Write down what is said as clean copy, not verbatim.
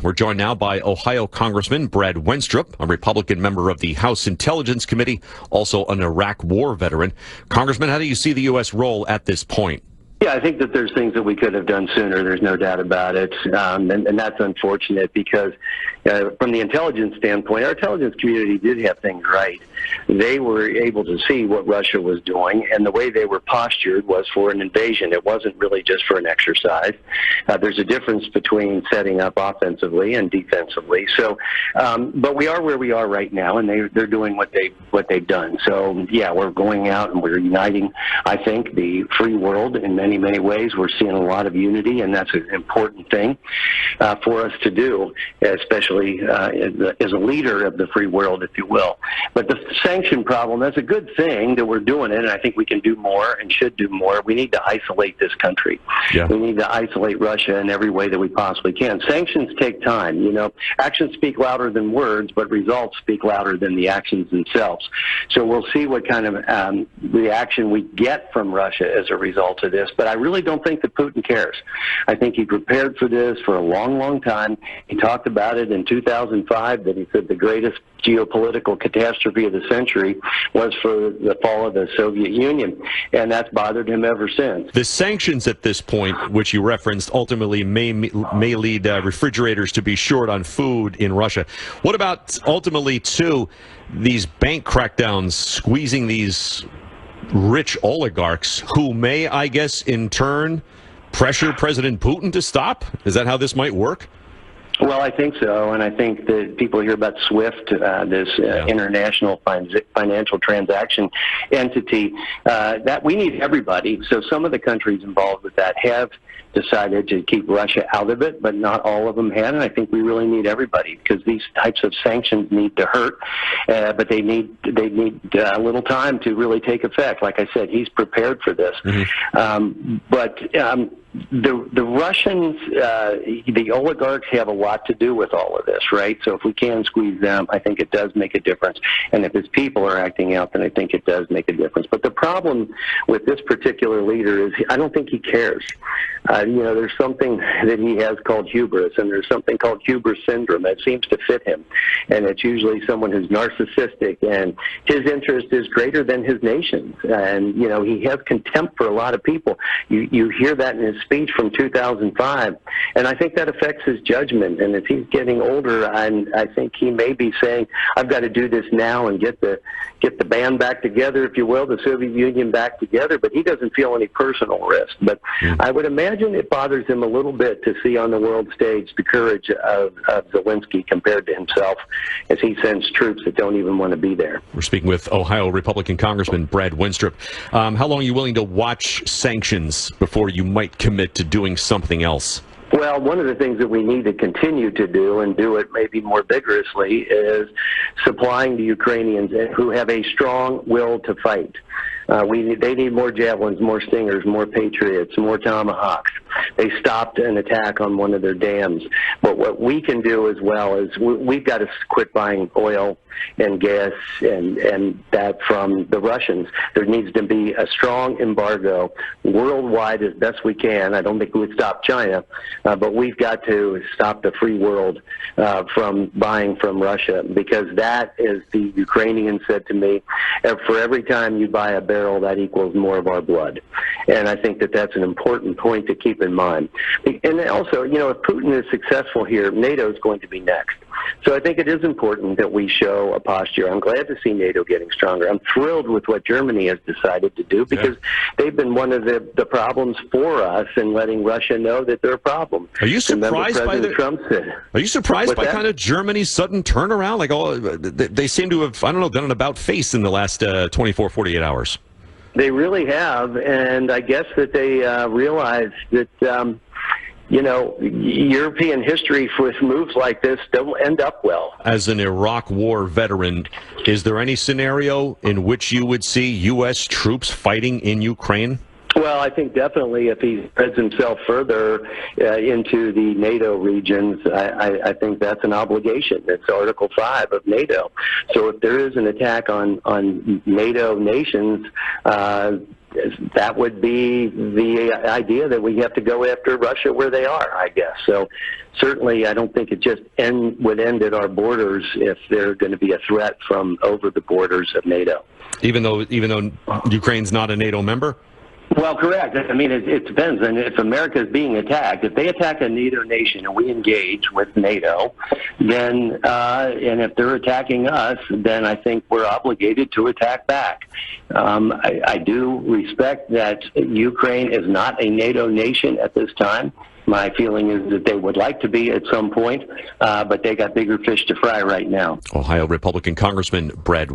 We're joined now by Ohio Congressman Brad Wenstrup, a Republican member of the House Intelligence Committee, also an Iraq War veteran. Congressman, how do you see the U.S. role at this point? Yeah, I think that there's things that we could have done sooner. There's no doubt about it. And that's unfortunate because from the intelligence standpoint, our intelligence community did have things right. They were able to see what Russia was doing, and the way they were postured was for an invasion. It wasn't really just for an exercise. There's a difference between setting up offensively and defensively. So, but we are where we are right now, and they're doing what they've done. So, yeah, we're going out and we're uniting, I think, the free world in many ways. We're seeing a lot of unity, and that's an important thing for us to do, especially as a leader of the free world, if you will. But the sanction problem, that's a good thing that we're doing it, and I think we can do more and should do more. We need to isolate this country. Yeah. We need to isolate Russia in every way that we possibly can. Sanctions take time. You know, actions speak louder than words, but results speak louder than the actions themselves. So we'll see what kind of reaction we get from Russia as a result of this. But I really don't think that Putin cares. I think he prepared for this for a long time. He talked about it in 2005 that he said the greatest geopolitical catastrophe of the century was for the fall of the Soviet Union, and that's bothered him ever since. The sanctions at this point, which you referenced, ultimately may lead refrigerators to be short on food in Russia. What about ultimately, too, these bank crackdowns squeezing these rich oligarchs who may, I guess, in turn pressure President Putin to stop? Is that how this might work? Well, I think so, and I think that people hear about SWIFT, this international financial transaction entity, that we need everybody. So some of the countries involved with that have decided to keep Russia out of it, but not all of them had, and I think we really need everybody because these types of sanctions need to hurt, but they need a little time to really take effect. Like I said, he's prepared for this. The Russians, the oligarchs have a lot to do with all of this, right? So if we can squeeze them, I think it does make a difference. And if his people are acting out, then I think it does make a difference. But the problem with this particular leader is I don't think he cares. You know, there's something that he has called hubris, and there's something called hubris syndrome that seems to fit him. And it's usually someone who's narcissistic, and his interest is greater than his nation's. And, you know, he has contempt for a lot of people. You hear that in his speech from 2005, and I think that affects his judgment. And as he's getting older, I think he may be saying, I've got to do this now and get the band back together, if you will, the Soviet Union back together, but he doesn't feel any personal risk. But I would imagine it bothers him a little bit to see on the world stage the courage of Zelensky compared to himself as he sends troops that don't even want to be there. We're speaking with Ohio Republican Congressman Brad Wenstrup. How long are you willing to watch sanctions before you might commit to doing something else? Well, one of the things that we need to continue to do, and do it maybe more vigorously, is supplying the Ukrainians who have a strong will to fight. They need more javelins, more Stingers, more Patriots, more Tomahawks. They stopped an attack on one of their dams. But what we can do as well is we've got to quit buying oil and gas and that from the Russians. There needs to be a strong embargo worldwide as best we can. I don't think we would stop China, but we've got to stop the free world from buying from Russia, because that, as the Ukrainians said to me, for every time you buy a barrel, that equals more of our blood. And I think that that's an important point to keep in mind. And also, you know, if Putin is successful here, NATO is going to be next. So I think it is important that we show a posture. I'm glad to see NATO getting stronger. I'm thrilled with what Germany has decided to do, because they've been one of the problems for us in letting Russia know that they're a problem. Are you surprised by Trump said? Are you surprised by kind of Germany's sudden turnaround? Like, they seem to have, I don't know, done an about face in the last 24, 48 hours. They really have, and I guess that they realize that you know, European history with moves like this don't end up well. As an Iraq War veteran, is there any scenario in which you would see U.S. troops fighting in Ukraine? Well, I think definitely if he spreads himself further into the NATO regions, I think that's an obligation. It's Article 5 of NATO. So if there is an attack on NATO nations, that would be the idea that we have to go after Russia where they are, I guess. So certainly I don't think it just would end at our borders if they're going to be a threat from over the borders of NATO. Even though Ukraine's not a NATO member? Well, correct. I mean, it depends. And if America is being attacked, if they attack a NATO nation and we engage with NATO, then, and if they're attacking us, then I think we're obligated to attack back. I do respect that Ukraine is not a NATO nation at this time. My feeling is that they would like to be at some point, but they got bigger fish to fry right now. Ohio Republican Congressman Brad